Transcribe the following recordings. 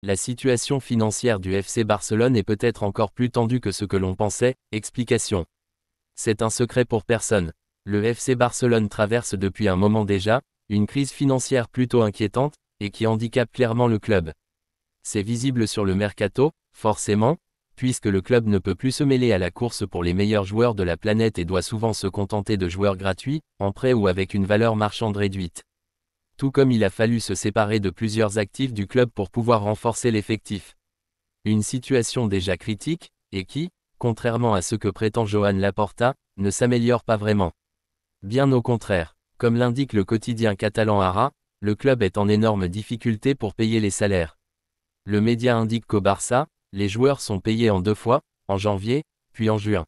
La situation financière du FC Barcelone est peut-être encore plus tendue que ce que l'on pensait. Explication. C'est un secret pour personne. Le FC Barcelone traverse depuis un moment déjà une crise financière plutôt inquiétante et qui handicape clairement le club. C'est visible sur le mercato, forcément, puisque le club ne peut plus se mêler à la course pour les meilleurs joueurs de la planète et doit souvent se contenter de joueurs gratuits, en prêt ou avec une valeur marchande réduite. Tout comme il a fallu se séparer de plusieurs actifs du club pour pouvoir renforcer l'effectif. Une situation déjà critique, et qui, contrairement à ce que prétend Joan Laporta, ne s'améliore pas vraiment. Bien au contraire, comme l'indique le quotidien catalan Ara, le club est en énorme difficulté pour payer les salaires. Le média indique qu'au Barça, les joueurs sont payés en 2 fois, en janvier, puis en juin.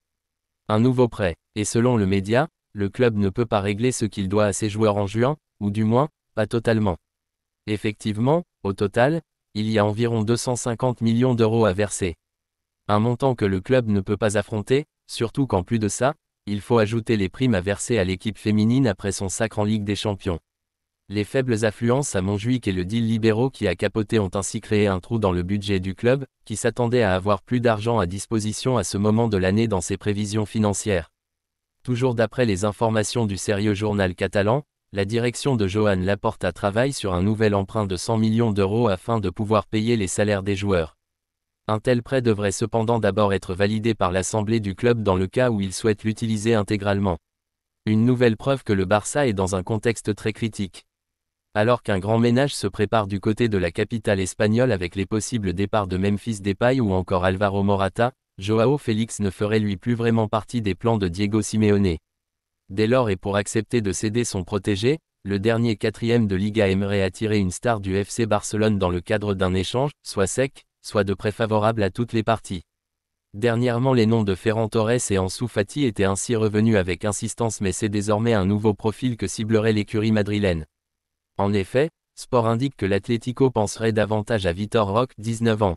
Un nouveau prêt, et selon le média, le club ne peut pas régler ce qu'il doit à ses joueurs en juin, ou du moins, pas totalement. Effectivement, au total, il y a environ 250 millions d'euros à verser. Un montant que le club ne peut pas affronter, surtout qu'en plus de ça, il faut ajouter les primes à verser à l'équipe féminine après son sacre en Ligue des Champions. Les faibles affluences à Montjuïc et le deal libéraux qui a capoté ont ainsi créé un trou dans le budget du club, qui s'attendait à avoir plus d'argent à disposition à ce moment de l'année dans ses prévisions financières. Toujours d'après les informations du sérieux journal catalan, la direction de Joan Laporta travaille sur un nouvel emprunt de 100 millions d'euros afin de pouvoir payer les salaires des joueurs. Un tel prêt devrait cependant d'abord être validé par l'assemblée du club dans le cas où il souhaite l'utiliser intégralement. Une nouvelle preuve que le Barça est dans un contexte très critique. Alors qu'un grand ménage se prépare du côté de la capitale espagnole avec les possibles départs de Memphis Depay ou encore Alvaro Morata, Joao Félix ne ferait lui plus vraiment partie des plans de Diego Simeone. Dès lors et pour accepter de céder son protégé, le dernier 4e de Liga aimerait attirer une star du FC Barcelone dans le cadre d'un échange, soit sec, soit de prêt favorable à toutes les parties. Dernièrement les noms de Ferran Torres et Ansu Fati étaient ainsi revenus avec insistance mais c'est désormais un nouveau profil que ciblerait l'écurie madrilène. En effet, Sport indique que l'Atlético penserait davantage à Vitor Roque, 19 ans.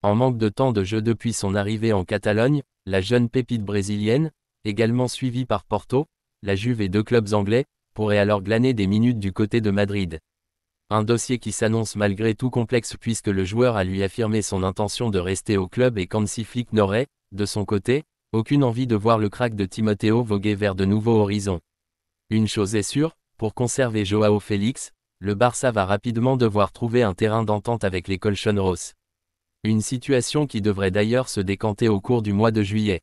En manque de temps de jeu depuis son arrivée en Catalogne, la jeune pépite brésilienne, également suivie par Porto, la Juve et 2 clubs anglais, pourrait alors glaner des minutes du côté de Madrid. Un dossier qui s'annonce malgré tout complexe puisque le joueur a lui affirmé son intention de rester au club et qu'Hansi Flick n'aurait, de son côté, aucune envie de voir le crack de Timoteo voguer vers de nouveaux horizons. Une chose est sûre, pour conserver Joao Félix, le Barça va rapidement devoir trouver un terrain d'entente avec les Colchoneros. Une situation qui devrait d'ailleurs se décanter au cours du mois de juillet.